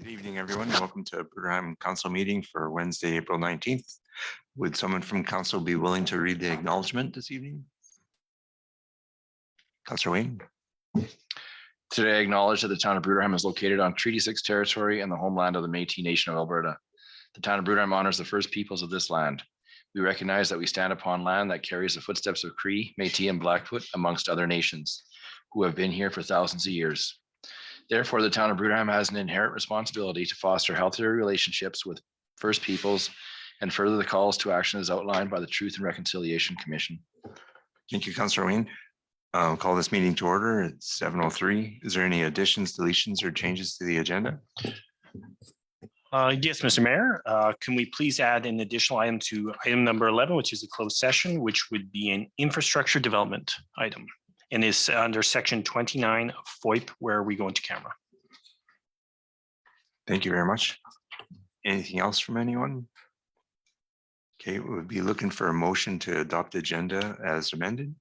Good evening, everyone. Welcome to Bruderheim Council meeting for Wednesday, April 19th. Would someone from council be willing to read the acknowledgement this evening? Councillor Wayne. Today, I acknowledge that the town of Bruderheim is located on Treaty 6 territory and the homeland of the Métis Nation of Alberta. The town of Bruderheim honors the first peoples of this land. We recognize that we stand upon land that carries the footsteps of Cree, Métis, and Blackfoot, amongst other nations, who have been here for thousands of years. Therefore, the town of Bruderheim has an inherent responsibility to foster healthier relationships with First Peoples and further the calls to action as outlined by the Truth and Reconciliation Commission. Thank you, Councillor Wayne. I'll call this meeting to order at 7:03. Is there any additions, deletions, or changes to the agenda? Yes, Mr. Mayor. Can we please add an additional item to item number 11, which is a closed session, which would be an infrastructure development item, and is under section 29 of FOIP, where we go into camera. Thank you very much. Anything else from anyone? Okay, we would be looking for a motion to adopt the agenda as amended.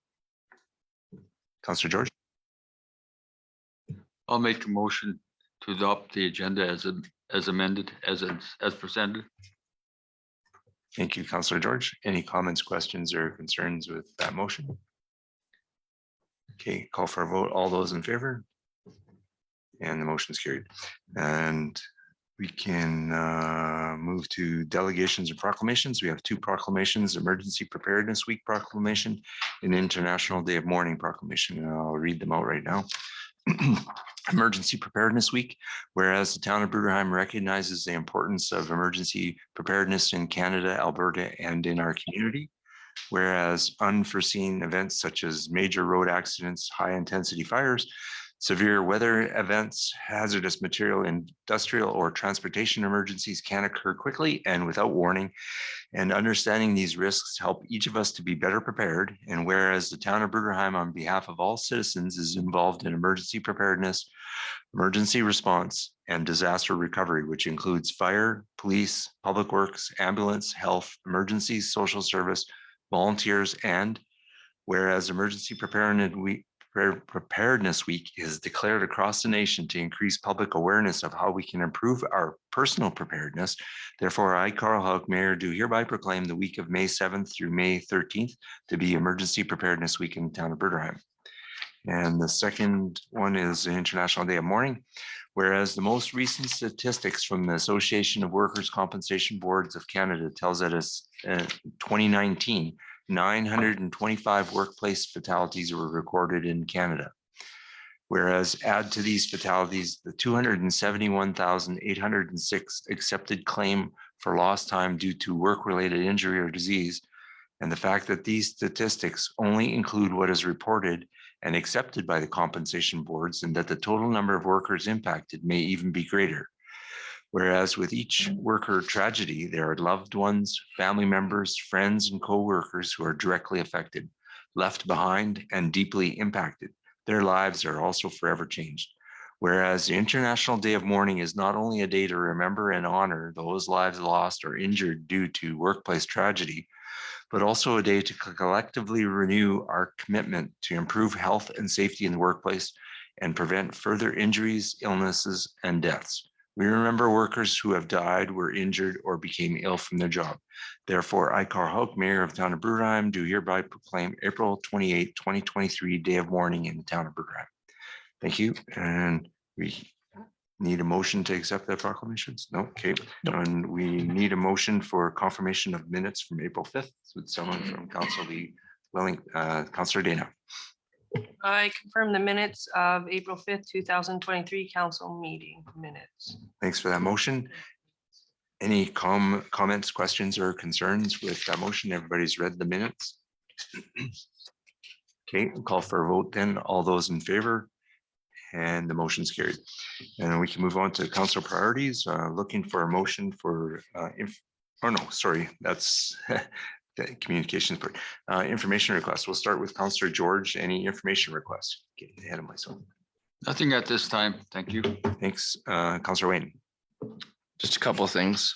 Councillor George. I'll make a motion to adopt the agenda as amended, as presented. Thank you, Councillor George. Any comments, questions, or concerns with that motion? Okay, call for a vote. All those in favor? And the motion is carried. And we can move to delegations and proclamations. We have two proclamations: Emergency Preparedness Week proclamation and International Day of Mourning proclamation. And I'll read them out right now. Emergency Preparedness Week. Whereas the town of Bruderheim recognizes the importance of emergency preparedness in Canada, Alberta, and in our community. Whereas unforeseen events such as major road accidents, high intensity fires, severe weather events, hazardous material, industrial, or transportation emergencies can occur quickly and without warning, and understanding these risks help each of us to be better prepared. And whereas the town of Bruderheim, on behalf of all citizens, is involved in emergency preparedness, emergency response, and disaster recovery, which includes fire, police, public works, ambulance, health, emergencies, social service, volunteers, and whereas Emergency Preparedness Week is declared across the nation to increase public awareness of how we can improve our personal preparedness. Therefore, I, Carl Hauk, Mayor, do hereby proclaim the week of May 7th through May 13th to be Emergency Preparedness Week in the town of Bruderheim. And the second one is the International Day of Mourning. Whereas the most recent statistics from the Association of Workers' Compensation Boards of Canada tells us 2019, 925 workplace fatalities were recorded in Canada. Whereas add to these fatalities the 271,806 accepted claim for lost time due to work-related injury or disease, and the fact that these statistics only include what is reported and accepted by the compensation boards, and that the total number of workers impacted may even be greater. Whereas with each worker tragedy, there are loved ones, family members, friends, and co-workers who are directly affected, left behind, and deeply impacted. Their lives are also forever changed. Whereas the International Day of Mourning is not only a day to remember and honor those lives lost or injured due to workplace tragedy, but also a day to collectively renew our commitment to improve health and safety in the workplace and prevent further injuries, illnesses, and deaths. We remember workers who have died, were injured, or became ill from their job. Therefore, I, Carl Hauk, Mayor of the town of Bruderheim, do hereby proclaim April 28, 2023 Day of Mourning in the town of Bruderheim. Thank you. And we need a motion to accept the proclamations? No, okay. No. And we need a motion for confirmation of minutes from April 5th. Would someone from council be willing? Councillor Dana. I confirm the minutes of April 5th, 2023 council meeting minutes. Thanks for that motion. Any comments, questions, or concerns with that motion? Everybody's read the minutes. Okay, we'll call for a vote then. All those in favor? And the motion's carried. And we can move on to council priorities. Looking for a motion for, that's the communications part. Information requests. We'll start with Councillor George. Any information requests? Getting ahead of myself. Nothing at this time. Thank you. Thanks. Councillor Wayne. Just a couple of things.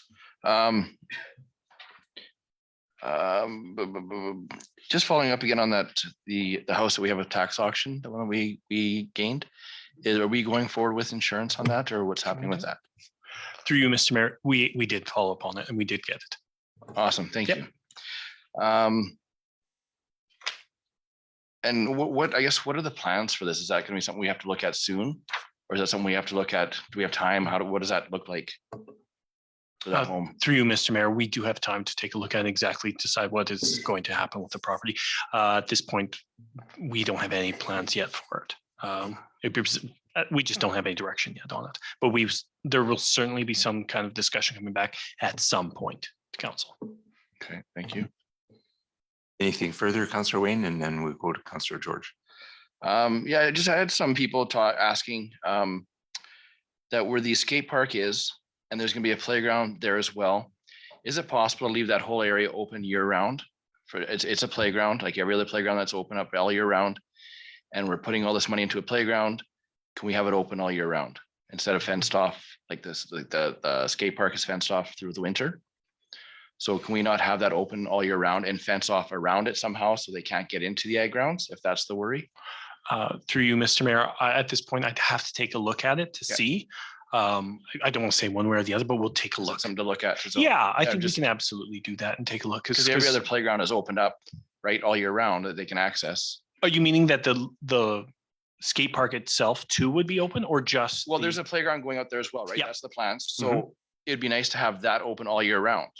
Just following up again on that, the house that we have a tax auction, the one we gained, are we going forward with insurance on that, or what's happening with that? Through you, Mr. Mayor, we did follow up on it and we did get it. Awesome, thank Yep. you. And what, I guess, what are the plans for this? Is that gonna be something we have to look at soon? Or is that something we have to look at? Do we have time? What does that look like? For that home? Through you, Mr. Mayor, we do have time to take a look at exactly decide what is going to happen with the property. At this point, we don't have any plans yet for it. We just don't have any direction yet on it, but there will certainly be some kind of discussion coming back at some point to council. Okay, thank you. Anything further, Councillor Wayne, and then we'll go to Councillor George. Yeah, I had some people asking that where the skate park is, and there's gonna be a playground there as well. Is it possible to leave that whole area open year round? It's a playground, like every other playground that's open up all year round. And we're putting all this money into a playground. Can we have it open all year round instead of fenced off like this? Like the skate park is fenced off through the winter. So can we not have that open all year round and fence off around it somehow so they can't get into the ag grounds if that's the worry? Through you, Mr. Mayor, at this point, I'd have to take a look at it to Yeah. see. I don't want to say one way or the other, but we'll take a Is that look. something to look at? So- Yeah, I think we just- can absolutely do that and take a look. Because every other playground is opened up, right, all year round that they can access. Are you meaning that the skate park itself too would be open or just? Well, there's a playground going out there as well, right? Yeah. That's the plans. So it'd be nice to have that open all year round,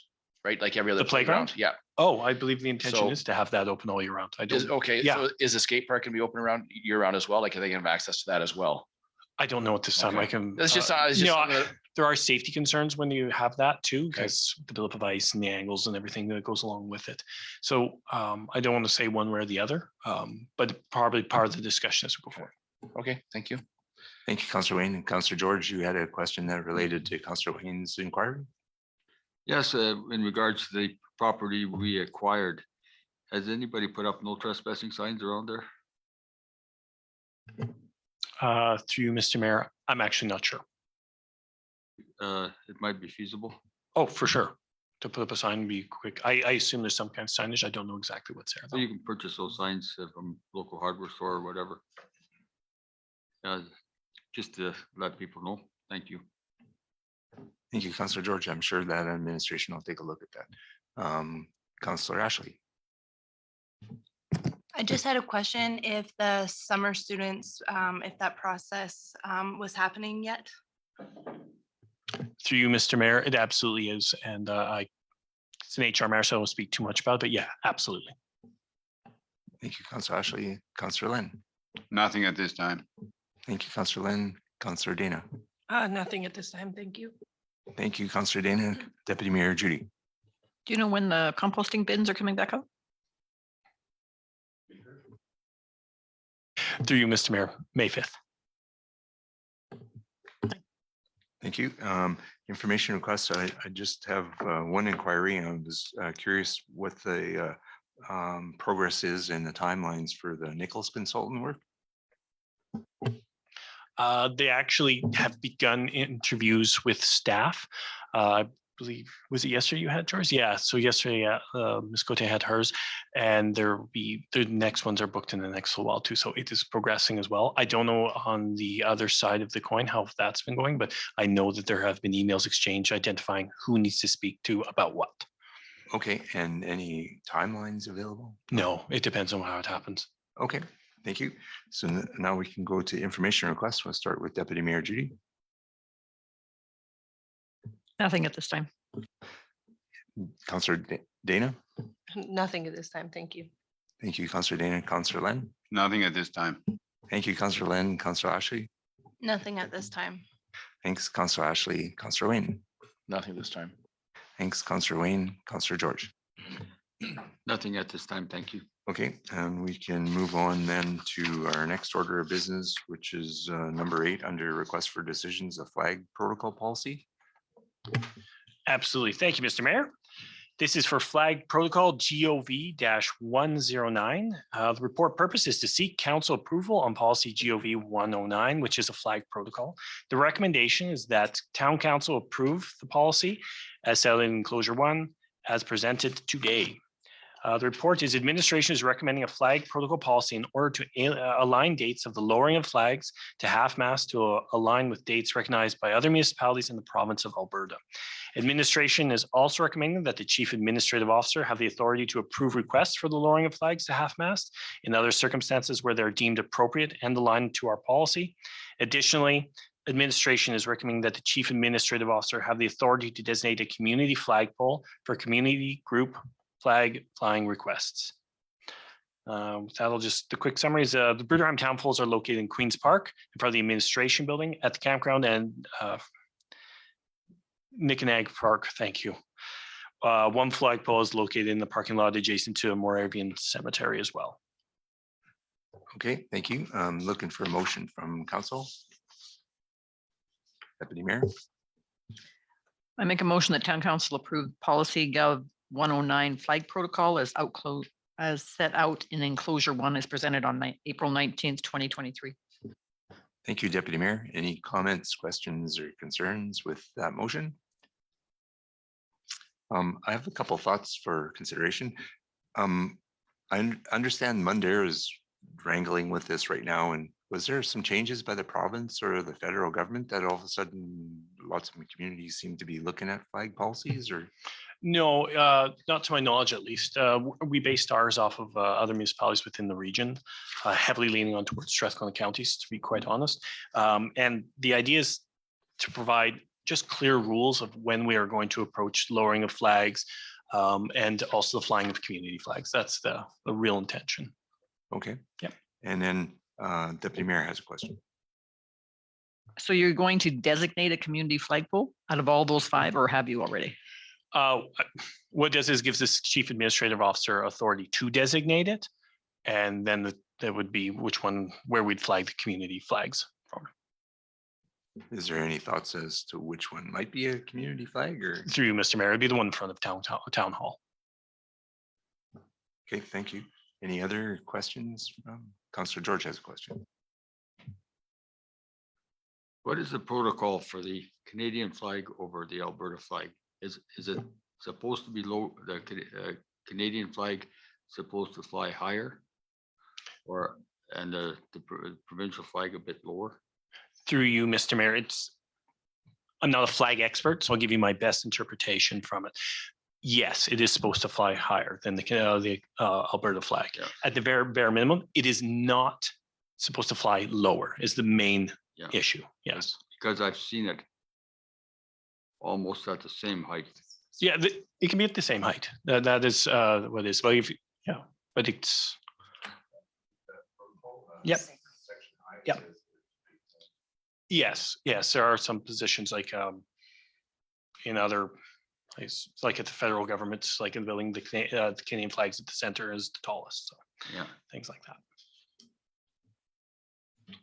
right? Like every other The playground? Yeah. Oh, I believe the intention So- is to have that open all year round. I don't. Okay, Yeah. so is the skate park gonna be open around year round as well? Like, are they gonna have access to that as well? I don't know at this time. Okay. I can. It's just, There are safety concerns when you have that too, because the buildup of ice and the angles and everything that goes along with it. So I don't want to say one way or the other, but probably part of the discussion as we go forward. okay, thank you. Thank you, Councillor Wayne. And Councillor George, you had a question that related to Councillor Wayne's inquiry? Yes, in regards to the property we acquired, has anybody put up no trespassing signs around there? Through you, Mr. Mayor, I'm actually not sure. It might be feasible. Oh, for sure. To put up a sign would be quick. I assume there's some kind of signage. I don't know exactly what's there. So you can purchase those signs from local hardware store or whatever. Just to let people know. Thank you. Thank you, Councillor George. I'm sure that administration will take a look at that. Councillor Ashley. I just had a question if the summer students, if that process was happening yet? Through you, Mr. Mayor, it absolutely is. And it's an HR matter, so I won't speak too much about it, but yeah, absolutely. Thank you, Councillor Ashley. Councillor Lynn. Nothing at this time. Thank you, Councillor Lynn. Councillor Dana. Nothing at this time. Thank you. Thank you, Councillor Dana. Deputy Mayor Judy. Do you know when the composting bins are coming back out? Through you, Mr. Mayor, May 5th. Thank you. Information requests. I just have one inquiry. I was curious what the progress is and the timelines for the Nichols consultant work. They actually have begun interviews with staff. I believe, was it yesterday you had yours? Yeah, so yesterday Ms. Cote had hers, and the next ones are booked in the next little while too. So it is progressing as well. I don't know on the other side of the coin how that's been going, but I know that there have been emails exchanged identifying who needs to speak to about what. Okay, and any timelines available? No, it depends on how it happens. Okay, thank you. So now we can go to information requests. We'll start with Deputy Mayor Judy. Nothing at this time. Councillor Dana. Nothing at this time. Thank you. Thank you, Councillor Dana. Councillor Len. Nothing at this time. Thank you, Councillor Len. Councillor Ashley. Nothing at this time. Thanks, Councillor Ashley. Councillor Wayne. Nothing this time. Thanks, Councillor Wayne. Councillor George. Nothing at this time. Thank you. Okay, and we can move on then to our next order of business, which is number 8 under request for decisions of flag protocol policy. Absolutely. Thank you, Mr. Mayor. This is for flag protocol GOV-109. The report purpose is to seek council approval on policy GOV-109, which is a flag protocol. The recommendation is that town council approve the policy as set out in enclosure 1 as presented today. The report is administration is recommending a flag protocol policy in order to align dates of the lowering of flags to half-mast to align with dates recognized by other municipalities in the province of Alberta. Administration is also recommending that the chief administrative officer have the authority to approve requests for the lowering of flags to half-mast in other circumstances where they're deemed appropriate and aligned to our policy. Additionally, administration is recommending that the chief administrative officer have the authority to designate a community flagpole for community group flag flying requests. That'll just, the quick summary is the Bruderheim town poles are located in Queen's Park in front of the administration building at the campground and Nicanag Park, thank you. One flagpole is located in the parking lot adjacent to a Moravian cemetery as well. Okay, thank you. Looking for a motion from council. Deputy Mayor. I make a motion that town council approve policy Gov 109 flag protocol as set out in enclosure 1 as presented on April 19th, 2023. Thank you, Deputy Mayor. Any comments, questions, or concerns with that motion? I have a couple of thoughts for consideration. I understand Mundare is wrangling with this right now, and was there some changes by the province or the federal government that all of a sudden lots of communities seem to be looking at flag policies? Or no, not to my knowledge, at least. We based ours off of other municipalities within the region, heavily leaning on towards Strathcona counties, to be quite honest. And the idea is to provide just clear rules of when we are going to approach lowering of flags and also the flying of community flags. That's the real intention. okay. Yep. And then Deputy Mayor has a question. So you're going to designate a community flagpole out of all those 5, or have you already? What it does is gives this chief administrative officer authority to designate it. And then there would be where we'd flag the community flags from. Is there any thoughts as to which one might be a community flag? Or Through you, Mr. Mayor, it'd be the one in front of town hall. okay, thank you. Any other questions? Councillor George has a question. What is the protocol for the Canadian flag over the Alberta flag? Is it supposed to be low, the Canadian flag supposed to fly higher? And the provincial flag a bit lower? Through you, Mr. Mayor, I'm not a flag expert, so I'll give you my best interpretation from it. Yes, it is supposed to fly higher than the Alberta flag. Yeah. At the bare minimum, it is not supposed to fly lower is the main issue. Yes. Because I've seen it almost at the same height. Yeah, it can be at the same height. That is what it is. Well, but it's. Yep. Yep. Yes, there are some positions like in other places, like at the federal governments, like in the building, the Canadian flags at the center is the tallest. So yeah, things like that.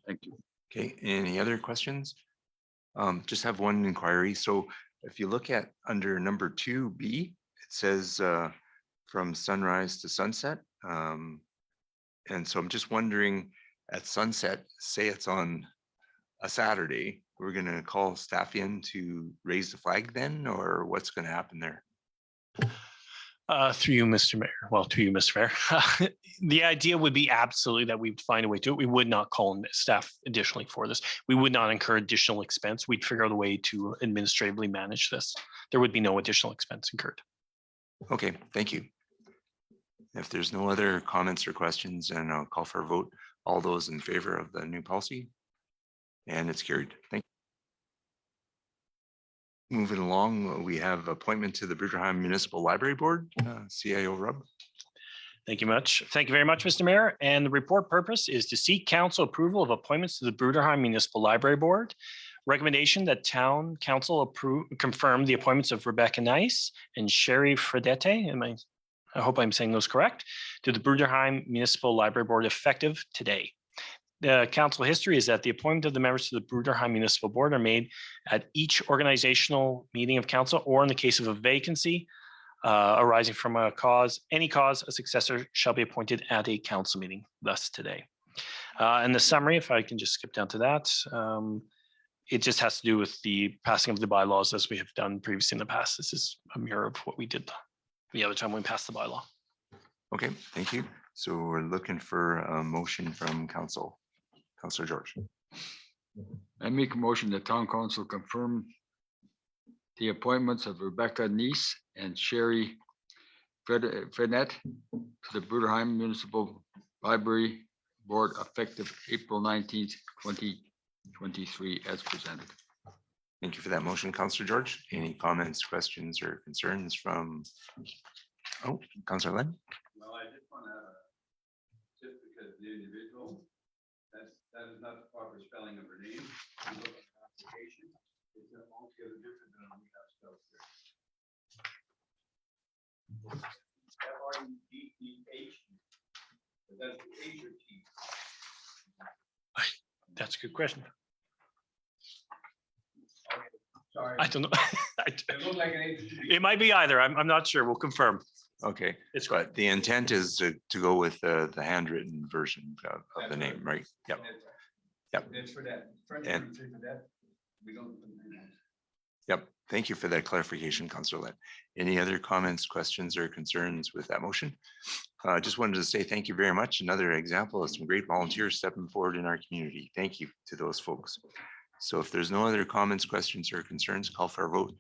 Thank you. Okay, any other questions? Just have one inquiry. So if you look at under number 2B, it says from sunrise to sunset. And so I'm just wondering at sunset, say it's on a Saturday, we're going to call staff in to raise the flag then, or what's going to happen there? Through you, Mr. Mayor. Well, to you, Mr. Mayor. The idea would be absolutely that we'd find a way to it. We would not call in staff additionally for this. We would not incur additional expense. We'd figure out a way to administratively manage this. There would be no additional expense incurred. Okay, thank you. If there's no other comments or questions, and I'll call for a vote. All those in favor of the new policy? And it's carried. Thank you. Moving along, we have appointment to the Bruderheim Municipal Library Board, CIO Rubb. Thank you much. Thank you very much, Mr. Mayor. And the report purpose is to seek council approval of appointments to the Bruderheim Municipal Library Board. Recommendation that town council confirm the appointments of Rebecca Nice and Sherry Fredette. I hope I'm saying those correct, to the Bruderheim Municipal Library Board effective today. The council history is that the appointment of the members to the Bruderheim Municipal Board are made at each organizational meeting of council, or in the case of a vacancy arising from any cause, a successor shall be appointed at a council meeting, thus today. And the summary, if I can just skip down to that, it just has to do with the passing of the bylaws as we have done previously in the past. This is a mirror of what we did the other time we passed the bylaw. Okay, thank you. So we're looking for a motion from council. Councillor George. I make a motion that town council confirm the appointments of Rebecca Neese and Sherry Fredette to the Bruderheim Municipal Library Board effective April 19th, 2023 as presented. Thank you for that motion, Councillor George. Any comments, questions, or concerns from, oh, Councillor Len? Well, I just want to, just because the individual, that is not the proper spelling of her name. You look at the application, it's altogether different than we have spelled here. F-R-E-D-E-H, but that's the H or T. That's a good question. Sorry. I don't know. It looked like an H. It might be either. I'm not sure. We'll confirm. Okay, It's but the intent is to go with the handwritten version of the That's name, right? Yep. Yep. It's for that. French And- would say for that. We don't. Yep. Thank you for that clarification, Councillor Len. Any other comments, questions, or concerns with that motion? I just wanted to say thank you very much. Another example of some great volunteers stepping forward in our community. Thank you to those folks. So if there's no other comments, questions, or concerns, call for a vote.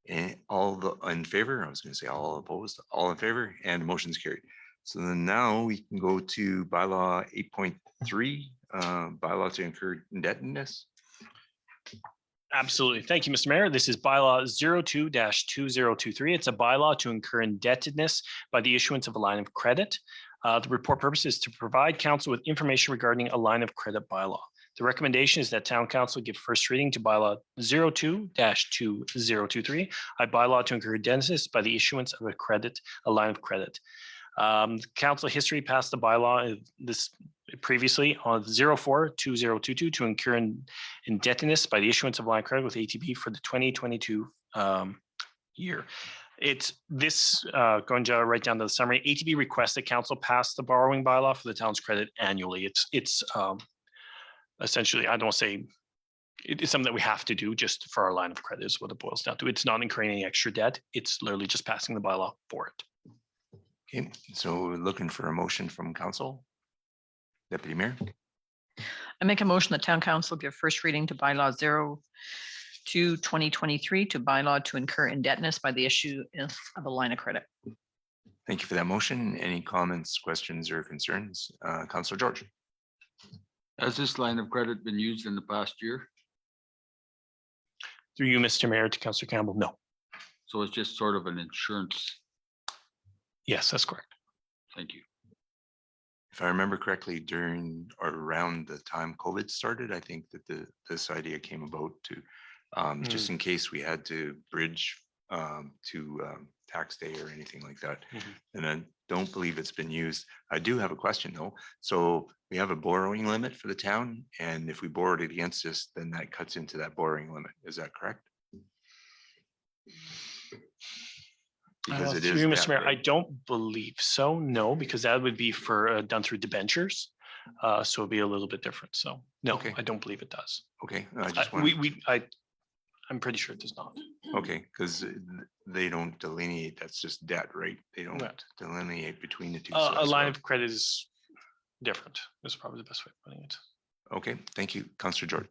And all in favor, I was going to say all opposed, all in favor, and motion's carried. So then now we can go to bylaw 8.3, bylaw to incur indebtedness. Absolutely. Thank you, Mr. Mayor. This is bylaw 02-2023. It's a bylaw to incur indebtedness by the issuance of a line of credit. The report purpose is to provide council with information regarding a line of credit bylaw. The recommendation is that town council give first reading to bylaw 02-2023, a bylaw to incur indebtedness by the issuance of a line of credit. Council history passed the bylaw this previously on 04-2022 to incur indebtedness by the issuance of line of credit with ATB for the 2022 year. It's this going to right down to the summary. ATB requests that council pass the borrowing bylaw for the town's credit annually. It's essentially, I don't say it's something that we have to do just for our line of credit is what it boils down to. It's not incurring any extra debt. It's literally just passing the bylaw for it. Okay, so we're looking for a motion from council. Deputy Mayor. I make a motion that town council give first reading to bylaw 02-2023 to bylaw to incur indebtedness by the issue of a line of credit. Thank you for that motion. Any comments, questions, or concerns? Councillor George. Has this line of credit been used in the past year? Through you, Mr. Mayor, to Councillor Campbell, no. So it's just sort of an insurance. Yes, that's correct. Thank you. If I remember correctly, during or around the time COVID started, I think that this idea came about to just in case we had to bridge to tax day or anything like that. And I don't believe it's been used. I do have a question though. So we have a borrowing limit for the town, and if we borrowed it against us, then that cuts into that borrowing limit. Is that correct? Because it Through is you, debt, Mr. Mayor, I right? don't believe so, no, because that would be for done through debentures. So it'd be a little bit different. So no, Okay. I don't believe it does. Okay, I just want. I'm pretty sure it does not. Okay, because they don't delineate, that's just debt, right? They don't Right. delineate between the two. so A that's line why- of credit is different. Is probably the best way of putting it. Okay, thank you, Councillor Jordan.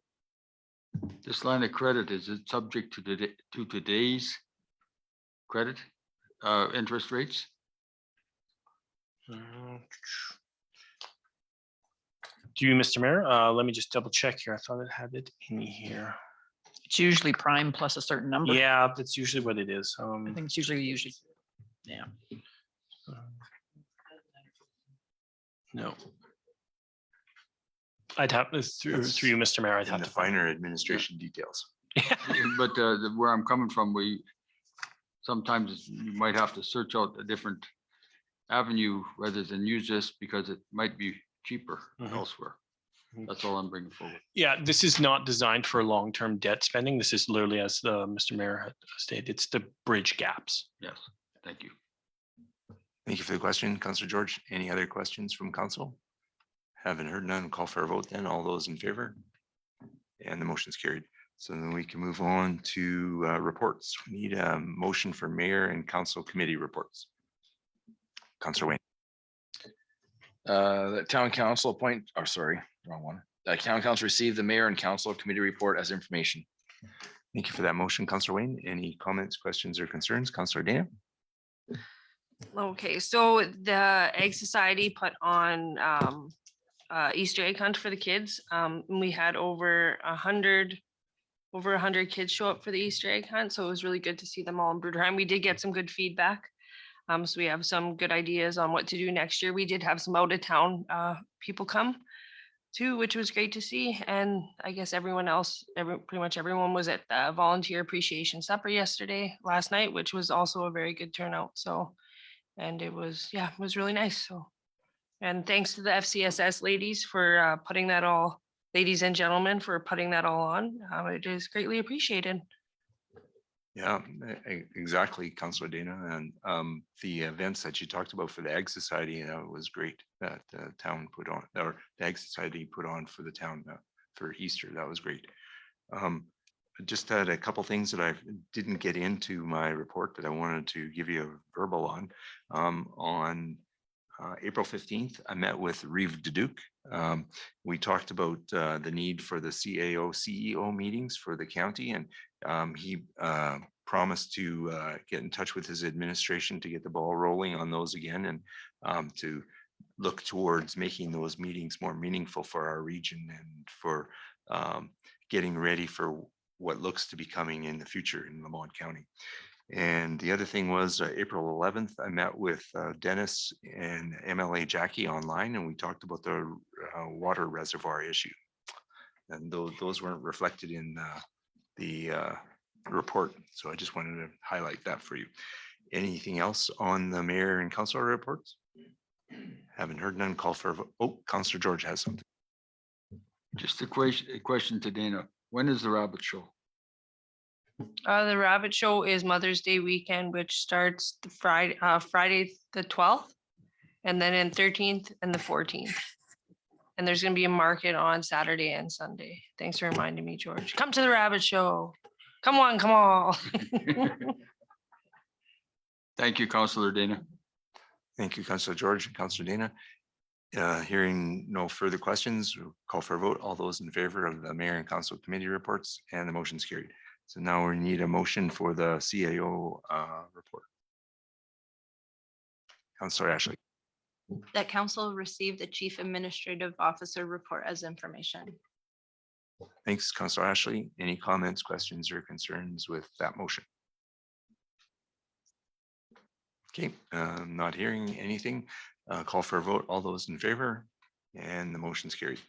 This line of credit, is it subject to today's credit interest rates? Do you, Mr. Mayor? Let me just double check here. I thought it had it in here. It's usually prime plus a certain number. Yeah, that's usually what it is. I think it's usually, yeah. No. I'd have through you, Mr. Mayor. I'd In have the to find. finer administration details. But where I'm coming from, sometimes you might have to search out a different avenue rather than use this because it might be cheaper elsewhere. That's all I'm bringing forward. Yeah, this is not designed for long-term debt spending. This is literally, as the Mr. Mayor had stated, it's the bridge gaps. Yes, thank you. Thank you for the question, Councillor George. Any other questions from council? Haven't heard none. Call for a vote then. All those in favor? And the motion's carried. So then we can move on to reports. We need a motion for mayor and council committee reports. Councillor Wayne. The town council appoint, or sorry, wrong one. The town council received the mayor and council committee report as information. Thank you for that motion, Councillor Wayne. Any comments, questions, or concerns? Councillor Dana? Okay, so the Egg Society put on Easter egg hunt for the kids. And we had over 100 kids show up for the Easter egg hunt, so it was really good to see them all in Bruderheim. We did get some good feedback. So we have some good ideas on what to do next year. We did have some out of town people come too, which was great to see. And I guess everyone else, pretty much everyone was at the volunteer appreciation supper last night, which was also a very good turnout. So, and it was, yeah, it was really nice. So, and thanks to the FCSS ladies for ladies and gentlemen for putting that all on. It is greatly appreciated. Yeah, exactly, Councillor Dana. And the events that you talked about for the Egg Society, was great that the town put on, or the Egg Society put on for the town for Easter. That was great. I just had a couple things that I didn't get into my report that I wanted to give you a verbal on. On April 15th, I met with Reeve Duduc. We talked about the need for the CAO, CEO meetings for the county, and he promised to get in touch with his administration to get the ball rolling on those again, and to look towards making those meetings more meaningful for our region and for getting ready for what looks to be coming in the future in Lamont County. And the other thing was April 11th, I met with Dennis and MLA Jackie online, and we talked about the water reservoir issue. And those weren't reflected in the report. So I just wanted to highlight that for you. Anything else on the mayor and council reports? Haven't heard none. Call for a vote. Oh, Councillor George has something. Just a question to Dana. When is the rabbit show? The rabbit show is Mother's Day weekend, which starts the Friday the 12th, and then in 13th and the 14th. And there's gonna be a market on Saturday and Sunday. Thanks for reminding me, George. Come to the rabbit show. Come on, come on. Thank you, Councillor Dana. Thank you, Councillor George and Councillor Dana. Hearing no further questions, we'll call for a vote. All those in favor of the mayor and council committee reports, and the motion's carried. So now we need a motion for the CAO report. Councillor Ashley. That council received the chief administrative officer report as information. Thanks, Councillor Ashley. Any comments, questions, or concerns with that motion? Okay, not hearing anything. Call for a vote. All those in favor, and the motion's carried.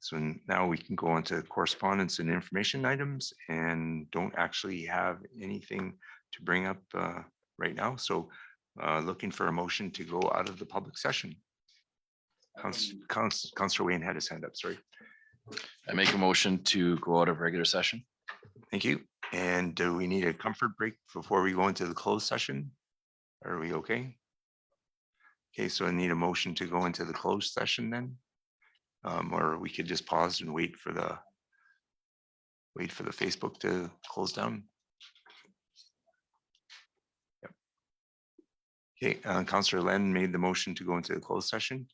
So now we can go on to correspondence and information items, and don't actually have anything to bring up right now. So looking for a motion to go out of the public session. Councillor Wayne had his hand up, sorry. I make a motion to go out of regular session. Thank you. And do we need a comfort break before we go into the closed session? Are we okay? Okay, so I need a motion to go into the closed session then. Or we could just pause and wait for the Facebook to close down. Yep. Okay, Councillor Len made the motion to go into the closed session.